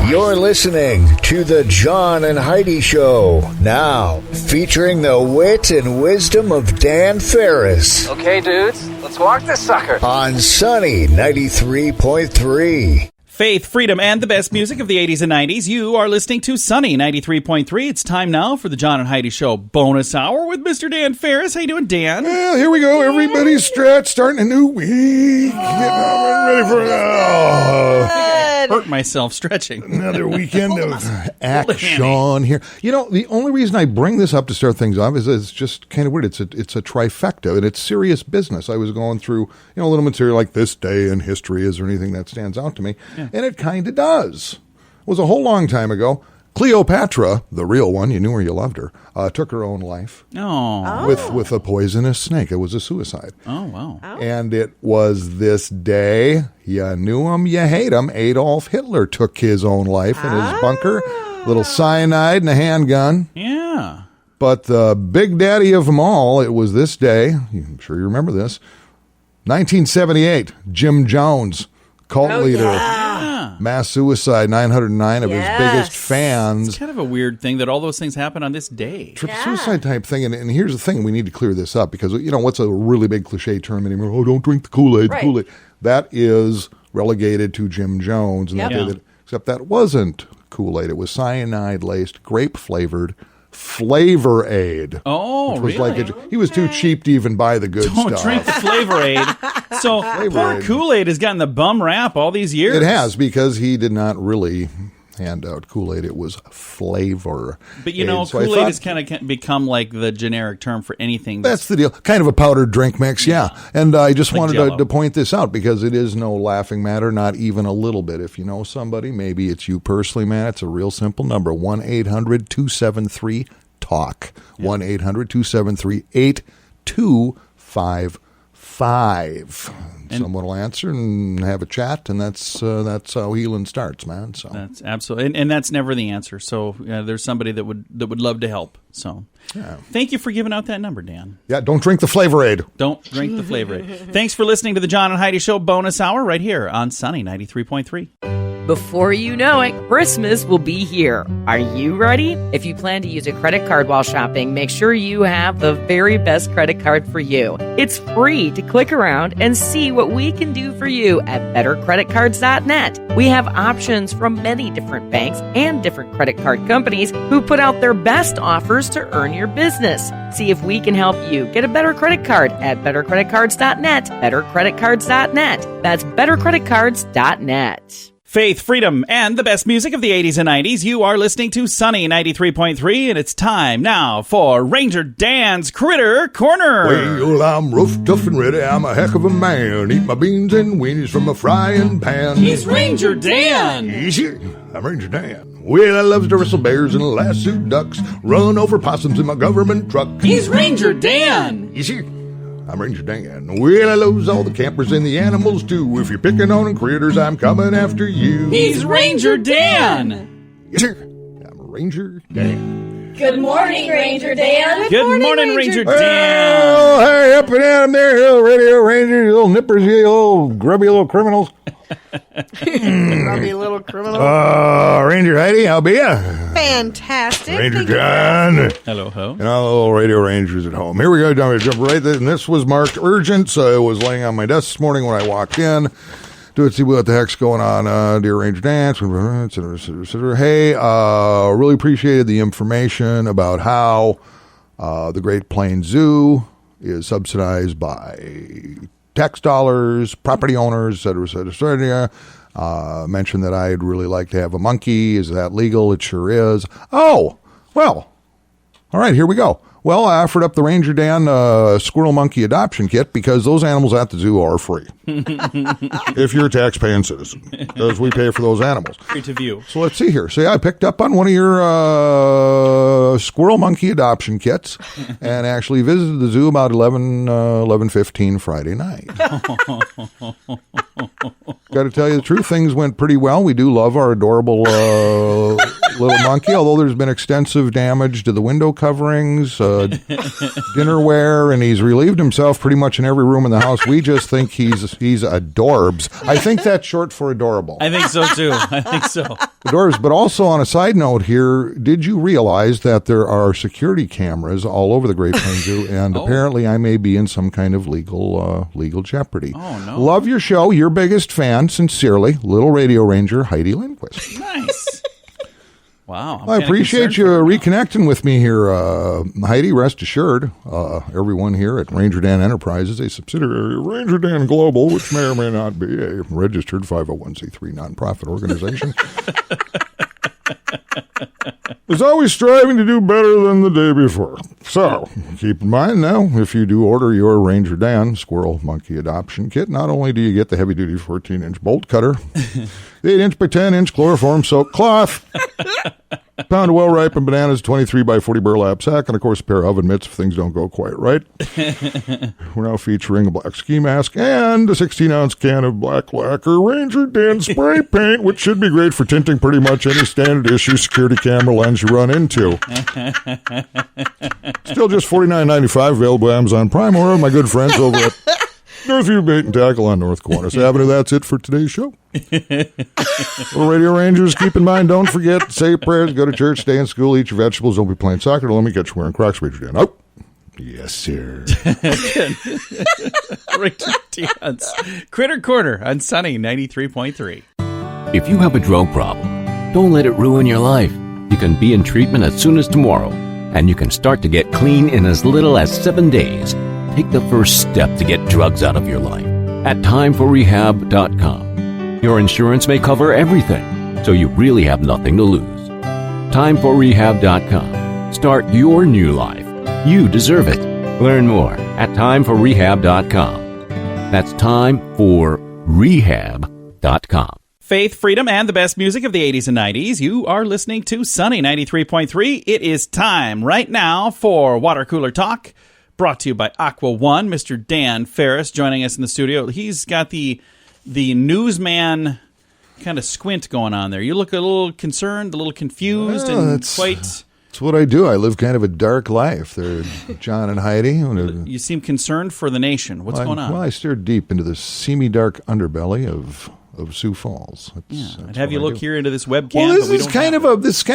You're listening to the John and Heidi Show, now featuring the wit and wisdom of Dan Farris. Okay, dudes, let's walk this sucker. On Sunny 93.3. Faith, freedom, and the best music of the 80s and 90s. You are listening to Sunny 93.3. It's time now for the John and Heidi Show bonus hour with Mr. Dan Farris. How you doing, Dan? Well, here we go. Everybody's stretched, starting a new week. Getting ready for Hurt myself stretching. Another weekend of action here. You know, the only reason I bring this up to start things off is it's just kind of weird. It's a trifecta, and it's serious business. I was going through, a little material like this day in history. Is there anything that stands out to me? Yeah. And it kind of does. It was a whole long time ago. Cleopatra, the real one, you knew her, you loved her, took her own life. With a poisonous snake. It was a suicide. Oh, wow. And it was this day, you knew him, you hate him, Adolf Hitler took his own life in his bunker. Little cyanide and a handgun. Yeah. But the big daddy of them all, it was this day, I'm sure you remember this, 1978, Jim Jones, cult leader. Yeah. Mass suicide, 909 of his biggest fans. It's kind of a weird thing that all those things happen on this day. Suicide type thing. And here's the thing, we need to clear this up because, what's a really big cliche term anymore? Oh, don't drink the Kool-Aid. Right. Kool-Aid. That is relegated to Jim Jones. And except that wasn't Kool-Aid. It was cyanide-laced, grape-flavored Flavor Aid. Oh, which was really? He was too cheap to even buy the good stuff. Don't drink the Flavor Aid. So poor Kool-Aid has gotten the bum rap all these years. It has, because he did not really hand out Kool-Aid. It was Flavor. But Kool-Aid has kind of become like the generic term for anything. That's the deal. Kind of a powdered drink mix, yeah. And I just like wanted to point this out because it is no laughing matter, not even a little bit. If you know somebody, maybe it's you personally, man. It's a real simple number, 1-800-273-TALK, 1-800-273-8255. Someone will answer and have a chat, and that's how healing starts, man. So that's absolutely, and that's never the answer. So there's somebody that would love to help. So thank you for giving out that number, Dan. Yeah, don't drink the Flavor Aid. Don't drink the Flavor Aid. Thanks for listening to the John and Heidi Show bonus hour right here on Sunny 93.3. Before you know it, Christmas will be here. Are you ready? If you plan to use a credit card while shopping, make sure you have the very best credit card for you. It's free to click around and see what we can do for you at bettercreditcards.net. We have options from many different banks and different credit card companies who put out their best offers to earn your business. See if we can help you get a better credit card at bettercreditcards.net. Bettercreditcards.net. That's bettercreditcards.net. Faith, freedom, and the best music of the 80s and 90s. You are listening to Sunny 93.3, and it's time now for Ranger Dan's Critter Corner. Well, I'm rough, tough, and ready. I'm a heck of a man. Eat my beans and weenies from a frying pan. He's Ranger Dan. Easy. I'm Ranger Dan. Well, I loves to wrestle bears and lasso ducks, run over possums in my government truck. He's Ranger Dan. Easy. I'm Ranger Dan. Well, I loves all the campers and the animals, too. If you're picking on critters, I'm coming after you. He's Ranger Dan. Yes, sir. I'm Ranger Dan. Good morning, Ranger Dan. Good morning, Ranger Dan. Oh, hey, up and at 'em there, you little radio rangers, you little nippers, you little grubby little criminals. Grubby little criminal. Ranger Heidi, how be ya? Fantastic. Ranger John. Hello, ho. And all the little radio rangers at home. Here we go. I'm going to jump right there. And this was marked urgent, so it was laying on my desk this morning when I walked in. To see what the heck's going on, dear Ranger Dan, et cetera, et cetera, et cetera. Hey, really appreciated the information about how the Great Plains Zoo is subsidized by tax dollars, property owners, et cetera, et cetera, et cetera. Mentioned that I'd really like to have a monkey. Is that legal? It sure is. Oh, well, all right, here we go. Well, I offered up the Ranger Dan squirrel monkey adoption kit because those animals at the zoo are free. If you're a tax-paying citizen, because we pay for those animals. Free to view. So let's see here. So yeah, I picked up on one of your squirrel monkey adoption kits and actually visited the zoo about 11:15 Friday night. Got to tell you the truth, things went pretty well. We do love our adorable little monkey, although there's been extensive damage to the window coverings, dinnerware, and he's relieved himself pretty much in every room in the house. We just think he's adorbs. I think that's short for adorable. I think so, too. I think so. Adorbs. But also on a side note here, did you realize that there are security cameras all over the Great Plains Zoo, and apparently I may be in some kind of legal jeopardy. Oh, no. Love your show. Your biggest fan, sincerely, Little Radio Ranger Heidi Lindquist. Nice. Wow. I appreciate you reconnecting with me here, Heidi. Rest assured, everyone here at Ranger Dan Enterprises, a subsidiary of Ranger Dan Global, which may or may not be a registered 501c3 nonprofit organization, is always striving to do better than the day before. So, keep in mind now, if you do order your Ranger Dan Squirrel Monkey Adoption Kit, not only do you get the heavy-duty 14-inch bolt cutter, the 8-inch by 10-inch chloroform soaked cloth, a pound of well-ripened bananas, 23 by 40 burlap sack, and, of course, a pair of oven mitts if things don't go quite right. We're now featuring a black ski mask and a 16-ounce can of black lacquer Ranger Dan spray paint, which should be great for tinting pretty much any standard issue security camera lens you run into. Still just $49.95, available Amazon Prime or my good friends over at Northview Bait and Tackle on North Kiwanis Avenue. That's it for today's show. Little Radio Rangers, keep in mind, don't forget, say your prayers, go to church, stay in school, eat your vegetables, don't be playing soccer. Don't let me get you wearing Crocs, Ranger Dan. Oh, yes, sir. Ranger Dan's Critter Corner on Sunny 93.3. If you have a drug problem, don't let it ruin your life. You can be in treatment as soon as tomorrow, and you can start to get clean in as little as 7 days. Take the first step to get drugs out of your life at timeforrehab.com. Your insurance may cover everything, so you really have nothing to lose. Timeforrehab.com. Start your new life. You deserve it. Learn more at timeforrehab.com. That's timeforrehab.com. Faith, freedom, and the best music of the 80s and 90s. You are listening to Sunny 93.3. It is time right now for Water Cooler Talk, brought to you by Aqua One. Mr. Dan Farris joining us in the studio. He's got the newsman kind of squint going on there. You look a little concerned, a little confused, and quite... That's what I do. I live kind of a dark life. They're John and Heidi. You seem concerned for the nation. What's going on? Well, I stare deep into the seamy dark underbelly of Sioux Falls. I'd have you look here into this webcam. Well, this is kind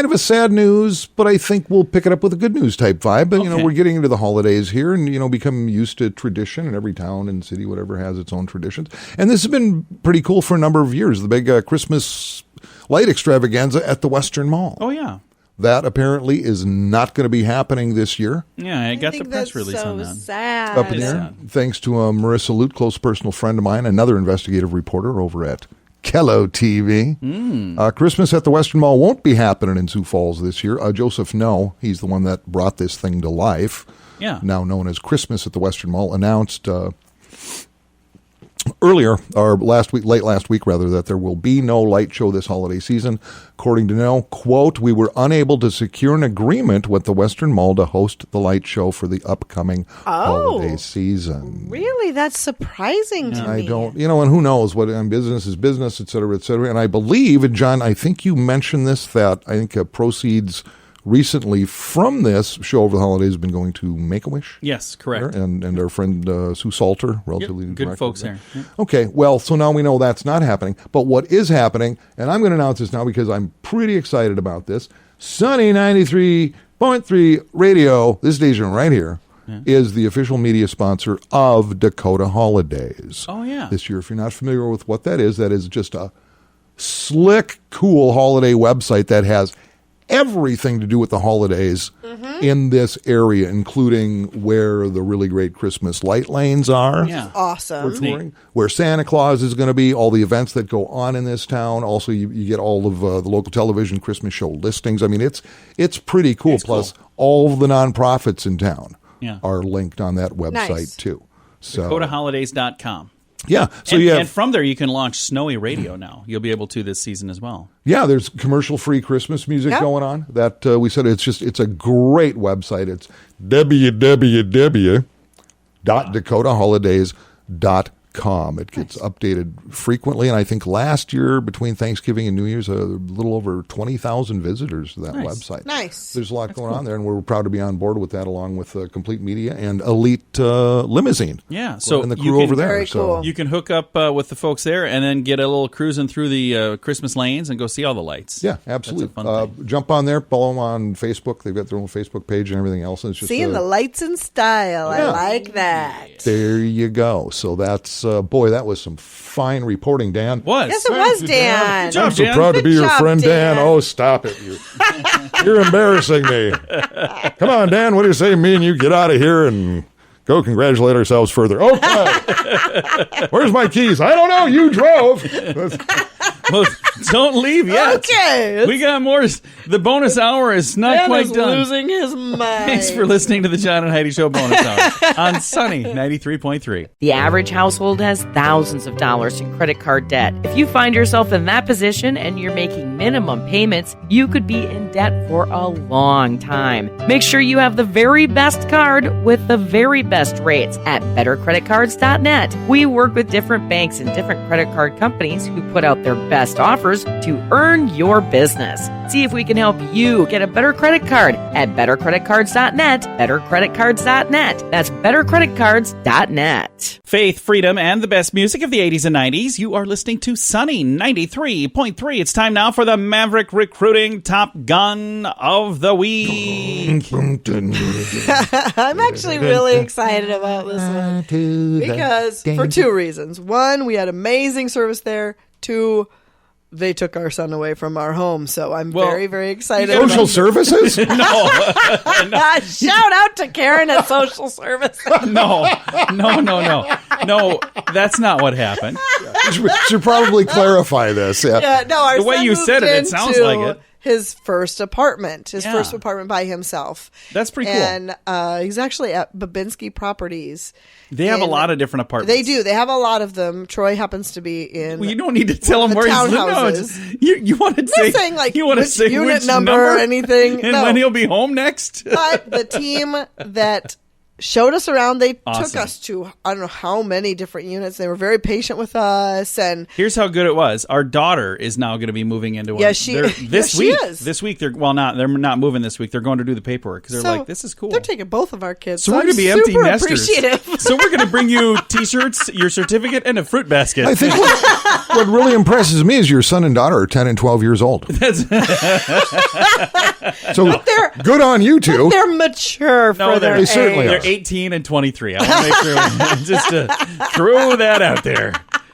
of a sad news, but I think we'll pick it up with a good news type vibe. But we're getting into the holidays here, and become used to tradition. And every town and city, whatever, has its own traditions. And this has been pretty cool for a number of years. The big Christmas light extravaganza at the Western Mall. Oh yeah. That apparently is not going to be happening this year. Yeah, I got the press release on that. Sad. Up in the air. Thanks to Marissa Lute, close personal friend of mine, another investigative reporter over at Kello TV. Christmas at the Western Mall won't be happening in Sioux Falls this year. Joseph No, he's the one that brought this thing to life. Yeah. Now known as Christmas at the Western Mall, announced earlier, or late last week, that there will be no light show this holiday season. According to No, quote, "We were unable to secure an agreement with the Western Mall to host the light show for the upcoming holiday season." Really? That's surprising to me. I don't, and who knows what business is business, et cetera, et cetera. And I believe, and John, I think you mentioned this, that I think proceeds recently from this show over the holidays have been going to Make-A-Wish. Yes, correct. And our friend Sue Salter, relatively new good director folks there. Yep. Okay, well, so now we know that's not happening. But what is happening, and I'm going to announce this now because I'm pretty excited about this, Sunny 93.3 Radio, this station right here, is the official media sponsor of Dakota Holidays. Oh, yeah. This year, if you're not familiar with what that is just a slick, cool holiday website that has everything to do with the holidays in this area, including where the really great Christmas light lanes are. Yeah. Awesome. Where Santa Claus is going to be, all the events that go on in this town. Also, you get all of the local television Christmas show listings. I mean, it's pretty cool. Plus, all of the nonprofits in town are linked on that website, too. So DakotaHolidays.com. Yeah. So and from there, you can launch Snowy Radio now. You'll be able to this season as well. Yeah, there's commercial-free Christmas music going on. That we said it's a great website. It's www.dakotaholidays.com. withdanFarris.com. It gets updated frequently, and I think last year, between Thanksgiving and New Year's, a little over 20,000 visitors to that website. Nice. There's a lot going on there, and we're proud to be on board with that, along with Complete Media and Elite Limousine. Yeah, so and the crew over there. Very So cool. you can hook up with the folks there and then get a little cruising through the Christmas lanes and go see all the lights. yeah, absolutely. That's a fun thing. Jump on there, follow them on Facebook. They've got their own Facebook page and everything else. And it's just Seeing the lights in style. I like that. there you go. So that's that was some fine reporting, Dan. Was. Yes, it was, Dan. Good job, I'm so Dan. proud to Good be your job, friend, Dan. Dan. Oh, stop it. You're embarrassing me. Come on, Dan. What do you say? Me and you get out of here and go congratulate ourselves further. Okay. Where's my keys? I don't know. You drove. Well, don't leave yet. Okay. We got more. The bonus hour is not Dan quite is done. losing his mind. Thanks for listening to the John and Heidi Show bonus hour on Sunny 93.3. The average household has thousands of dollars in credit card debt. If you find yourself in that position and you're making minimum payments, you could be in debt for a long time. Make sure you have the very best card with the very best rates at bettercreditcards.net. We work with different banks and different credit card companies who put out their best offers to earn your business. See if we can help you get a better credit card at bettercreditcards.net, bettercreditcards.net. That's bettercreditcards.net. Faith, freedom, and the best music of the 80s and 90s. You are listening to Sunny 93.3. It's time now for the Maverick Recruiting Top Gun of the Week. I'm actually really excited about this one because for two reasons. One, we had amazing service there. Two, they took our son away from our home, so I'm very, very excited. Social services? Shout out to Karen at Social Services. No, that's not what happened. Should probably clarify this. Yeah. Yeah, no, our The way son you moved said it sounds into like it. His first apartment, Yeah. first apartment by himself. That's pretty cool. And he's actually at Babinski Properties. They have a lot of different apartments. They do. They have a lot of them. Troy happens to be in. Well, you don't need to tell one him of where the he's living. No, townhouses. you want to I'm say not saying like you want to which say unit which number or anything. and No. when he'll be home next. But the team that showed us around, they took Awesome. us to I don't know how many different units. They were very patient with us, and Here's how good it was. Our daughter is now going to be moving into one. Yeah, she- They're- yeah, this she week. is. This week they're not moving this week. They're going to do the paperwork because they're so like, this is cool. They're taking both of our kids, So we're I'm going to be empty super nesters. appreciative. So we're going to bring you T-shirts, your certificate, and a fruit basket. I think what really impresses me is your son and daughter are 10 and 12 years old. So good on you two. They're mature for their they certainly age. are. They're 18 and 23. I want to make sure just to throw that out there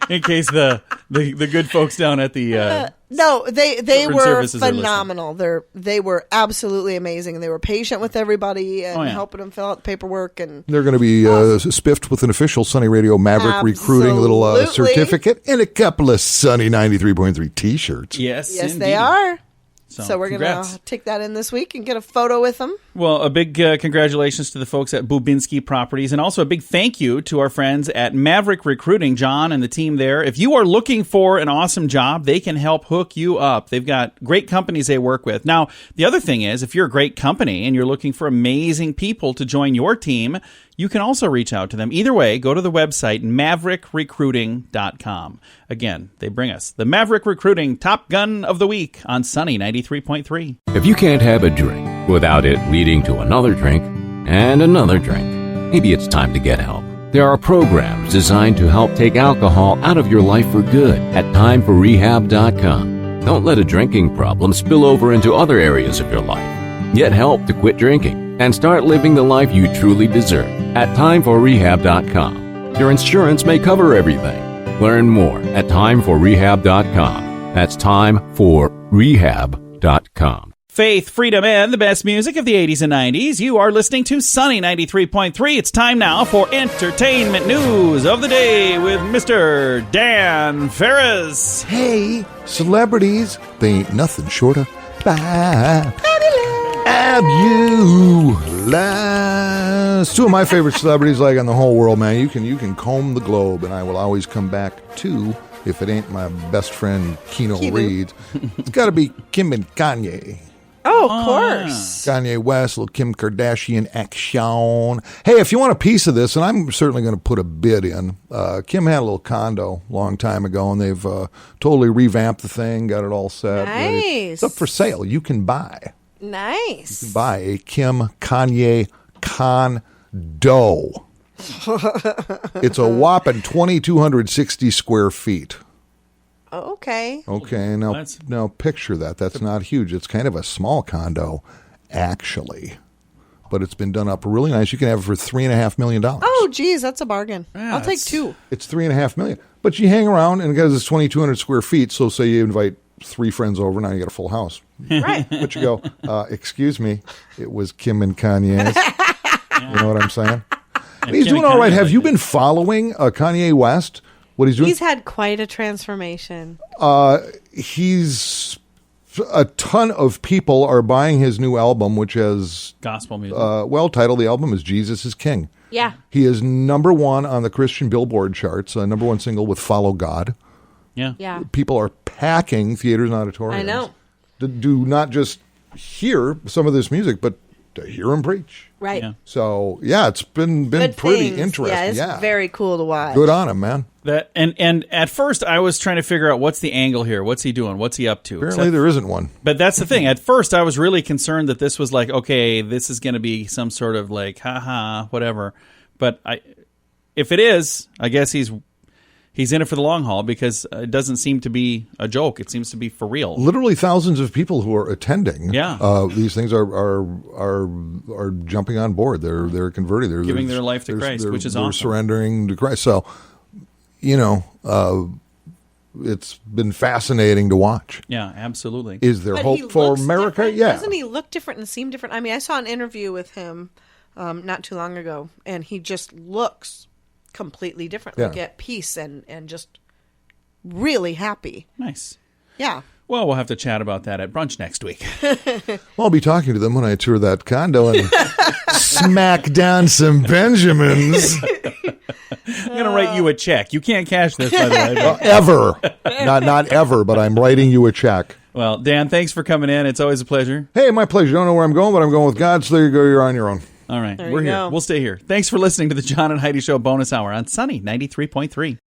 in case the good folks down at the No, they Children's were Services are phenomenal. They were absolutely amazing, and they were patient with everybody and helping them fill out the paperwork. And They're going to be spiffed with an official Sunny Radio Maverick recruiting little Absolutely. certificate and a couple of Sunny 93.3 T-shirts. yes, yes, indeed. they are. So we're congrats. going to take that in this week and get a photo with them. Well, a big congratulations to the folks at Bubinski Properties, and also a big thank you to our friends at Maverick Recruiting, John and the team there. If you are looking for an awesome job, they can help hook you up. They've got great companies they work with. Now, the other thing is, if you're a great company and you're looking for amazing people to join your team, you can also reach out to them. Either way, go to the website, maverickrecruiting.com. Again, they bring us the Maverick Recruiting Top Gun of the Week on Sunny 93.3. If you can't have a drink without it leading to another drink and another drink, maybe it's time to get help. There are programs designed to help take alcohol out of your life for good at timeforrehab.com. Don't let a drinking problem spill over into other areas of your life. Get help to quit drinking and start living the life you truly deserve at timeforrehab.com. Your insurance may cover everything. Learn more at timeforrehab.com. That's timeforrehab.com. Faith, freedom, and the best music of the 80s and 90s. You are listening to Sunny 93.3. It's time now for entertainment news of the day with Mr. Dan Farris. Hey, celebrities, they ain't nothing short of fabulous. Two of my favorite celebrities, like in the whole world, man. You can comb the globe, and I will always come back to, if it ain't my best friend Keanu Reeves, it's got to be Kim and Kanye. Oh, of course. Kanye West, little Kim Kardashian action. Hey, if you want a piece of this, and I'm certainly going to put a bid in, Kim had a little condo a long time ago, and they've totally revamped the thing, got it all set. Ready. Nice. It's up for sale. You can buy. Nice. You can buy a Kim Kanye condo. It's a whopping 2,260 square feet. Oh, okay. Okay, now picture that. That's not huge. It's kind of a small condo, actually. But it's been done up really nice. You can have it for $3.5 million. Oh, geez, that's a bargain. Yeah, I'll take 2. It's $3.5 million. But you hang around, and because it's 2,200 square feet, so say you invite 3 friends over, now you got a full house. Right. But you go, excuse me, it was Kim and Kanye's. You know what I'm saying? And he's doing all right. Have you been following Kanye West? What he's doing? He's had quite a transformation. He's a ton of people are buying his new album, which has gospel music. Titled the album is Jesus is King. Yeah. He is number 1 on the Christian Billboard charts, number 1 single with Follow God. Yeah. Yeah. People are packing theaters and auditoriums. I know. To do not just hear some of this music, but to hear him preach. Right. Yeah. So, yeah, it's been Good pretty things. interesting. Yeah, it's very cool to watch. Good on him, man. That and at first I was trying to figure out what's the angle here. What's he doing? What's he up to? Apparently there isn't one. But that's the thing. At first I was really concerned that this was like, okay, this is going to be some sort of like, haha, whatever. But if it is, I guess he's in it for the long haul because it doesn't seem to be a joke. It seems to be for real. Literally thousands of people who are attending. Yeah. These things are jumping on board. They're converting. They're giving their life to Christ, which is they're awesome. Surrendering to Christ. So, it's been fascinating to watch. Yeah, absolutely. Is there But hope he for looks America? different. Yeah. Doesn't he look different and seem different? I mean, I saw an interview with him not too long ago, and he just looks completely different. Yeah. Like at peace and just really happy. Nice. Yeah. Well, we'll have to chat about that at brunch next week. Well, I'll be talking to them when I tour that condo and smack down some Benjamins. I'm going to write you a check. You can't cash this, by the way. but- Ever. Not ever, but I'm writing you a check. Well, Dan, thanks for coming in. It's always a pleasure. Hey, my pleasure. Don't know where I'm going, but I'm going with God, so there you go. You're on your own. All right. There We're you here. go. We'll stay here. Thanks for listening to the John and Heidi Show bonus hour on Sunny 93.3.